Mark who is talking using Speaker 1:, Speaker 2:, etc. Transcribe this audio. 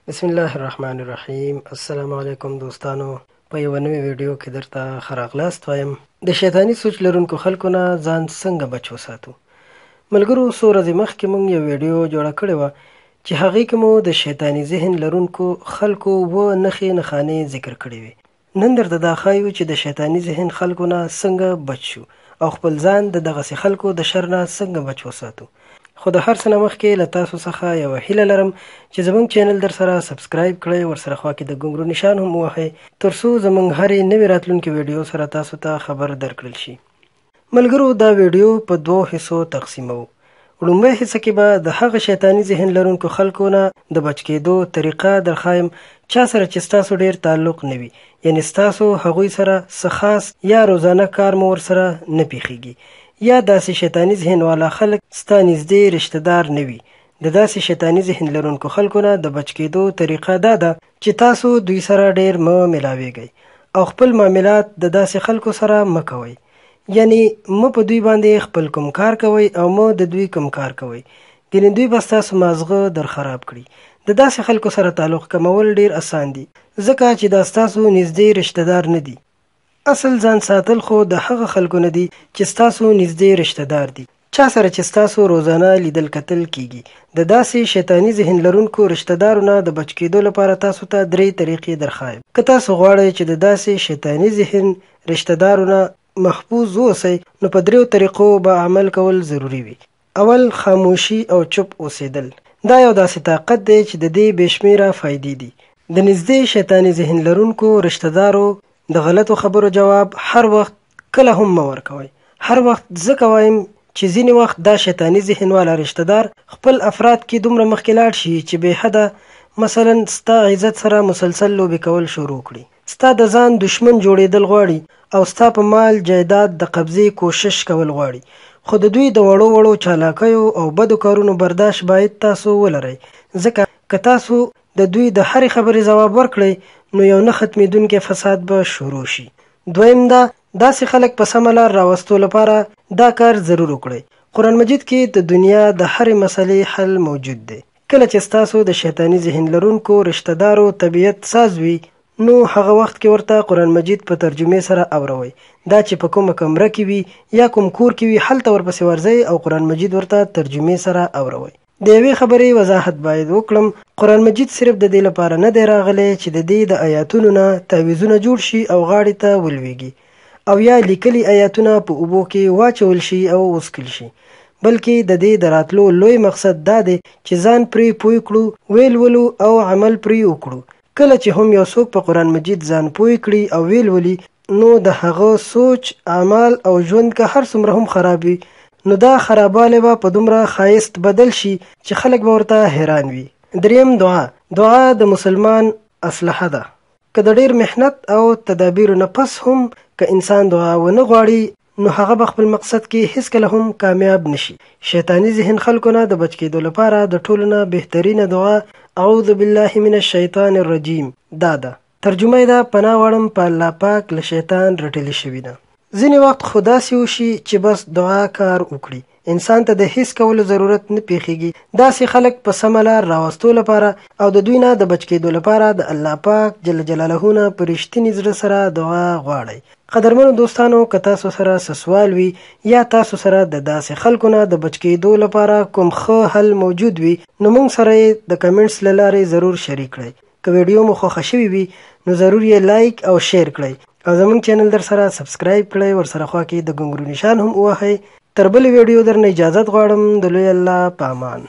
Speaker 1: بسم الله الرحمن الرحیم. السلام علیکم دوستانو. په یو نوې ویډیو کې درته ښه راغلاست وایم. د شیطاني سوچ لرونکو خلکو نه ځان څنګه بچ وساتو. ملګرو، څو ورځې مخکې موږ یو ویډیو جوړه کړې وه چې هغې کې مو د شیطاني ذهن لرونکو خلکو نښانې ذکر کړې وې. نن درته دا ښایو چې د شیطاني ذهن خلکو نه څنګه بچ شو او خپل ځان د دغسې خلکو د شر نه څنګه بچ وساتو. خو د هر څه نه مخکې له تاسو څخه یوه هیله لرم چې زموږ چینل در سره سبسکرایب کړئ، ورسره خوا کې د ګونګرو نشان هم ووهئ تر څو زموږ هرې نوې راتلونکې ویډیو سره تاسو ته خبر درکړل شي. ملګرو، دا ویډیو په دوو حصو تقسیموو. لومړۍ حصه کې به د هغه شیطاني ذهن لرونکو خلکو نه د بچ کېدو طریقه درښایم چا سره چې ستاسو ډېر تعلق نه وي، یعنې ستاسو هغوی سره څه خاص یا روزانه کار مو ورسره نه پیښیږي، یا داسې شیطاني ذهن والا خلک ستا نږدې رشته دار نه وي. د داسې شیطاني ذهن لرونکو خلکو نه د بچ کېدو طریقه دا ده چې تاسو دوی سره ډېر مه میلاویږئ او خپل معاملات د داسې خلکو سره مه کوئ. یعنې مه په دوی باندې خپل کوم کار کوئ او مه د دوی کوم کار کوئ، ګینې دوی به ستاسو مازغه در خراب کړي. د داسې خلکو سره تعلق کمول ډېر اسان دي، ځکه چې دا ستاسو نږدې رشته دار نه دي. اصل ځان ساتل خو د هغه خلکو نه دي چې ستاسو نږدې رشته دار دي، چا سره چې ستاسو روزانه لیدل کتل کیږي. د داسې شیطاني ذهن لرونکو رشته دارو نه د بچ کېدو لپاره تاسو ته 3 طریقې درښایم. که تاسو غواړئ چې د داسې شیطاني ذهن رشته دارو نه محفوظ اوسئ، نو په 3 طریقو به عمل کول ضروري وي. اول، خاموشي او چپ اوسېدل. دا یو داسې طاقت دی چې د دې بې شمېره فایدې دي. د نږدې شیطاني ذهن لرونکو رشته دارو د غلطو خبرو جواب هر وخت کله هم مه ورکوئ. هر وخت ځکه وایم چې ځینې وخت دا شیطاني ذهن والا رشته دار خپل افراد کې دومره مخکې لاړ شي چې بې حده مثلا ستا عزت سره مسلسل لوبې کول شروع کړي، ستا د ځان دشمن جوړېدل غواړي او ستا په مال جایداد د قبضې کوشش کول غواړي. خو د دوی د وړو چالاکیو او بدو کارونو برداشت باید تاسو ولرئ، ځکه که تاسو د دوی د هرې خبرې ځواب ورکړئ نو یو نه ختمېدونکی فساد به شروع شي. دویم دا، داسې خلک په سمه لار راوستو لپاره دا کار ضرور وکړئ. قرآن مجید کې د دنیا د هرې مسلې حل موجود دی. کله چې ستاسو د شیطاني ذهن لرونکو رشته دارو طبیعت ساز وي، نو هغه وخت کې ورته قرآن مجید په ترجمې سره اوروئ. دا چې په کومه کمره کې وي یا کوم کور کې وي، هلته ورپسې ورځئ او قرآن مجید ورته ترجمې سره اوروئ. د یوې خبرې وضاحت باید وکړم، قرآن مجید صرف د دې لپاره نه دی راغلی چې د دې د آیاتونو نه تعویضونه جوړ شي او غاړې ته ولویږي او یا لیکلي آیاتونه په اوبو کې واچول شي او وسکل شي، بلکې د دې د راتلو لوی مقصد دا دی چې ځان پرې پوه کړو، ویلولو او عمل پرې وکړو. کله چې هم یو څوک په قرآن مجید ځان پوه کړي او ویلولي، نو د هغه سوچ، اعمال او ژوند که هر څومره هم خراب وي، نو دا خرابوالی به په دومره ښایست بدل شي چې خلک به ورته حیران وي. دریم، دعا د مسلمان اسلحه ده. که د ډېر محنت او تدابیرو نه پس هم که انسان دعا ونه غواړي، نو هغه به خپل مقصد کې هیڅکله هم کامیاب نشي. شیطاني ذهن خلکو نه د بچ کېدو لپاره د ټولو نه بهترینه دعا اعوذ بالله من الشیطان الرجیم دا ده. ترجمه یې ده، پناه غواړم په الله پاک له شیطان رټلې شوي ده. ځینې وخت خو داسې وشي چې بس دعا کار وکړي، انسان ته د هیڅ کولو ضرورت نه پیښیږي. داسې خلک په سمه لار راوستو لپاره او د دوی نه د بچ کېدو لپاره د الله پاک جل جلاله نه په رښتیني زړه سره دعا غواړئ. قدرمنو دوستانو، که تاسو سره څه سوال وي یا تاسو سره د داسې خلکو نه د بچ کېدو لپاره کوم ښه حل موجود وي، نو موږ سره یې د کمنټس له لارې ضرور شریک کړئ. که ویډیو مو خوښه شوې وي نو ضرور یې لایک او شیر کړئ او زموږ چینل در سره سبسکرایب کړئ، ورسره خوا کې د ګونګرو نشان هم ووهئ. تر بلې ویډیو درنه اجازت غواړم. د لوی الله په امان.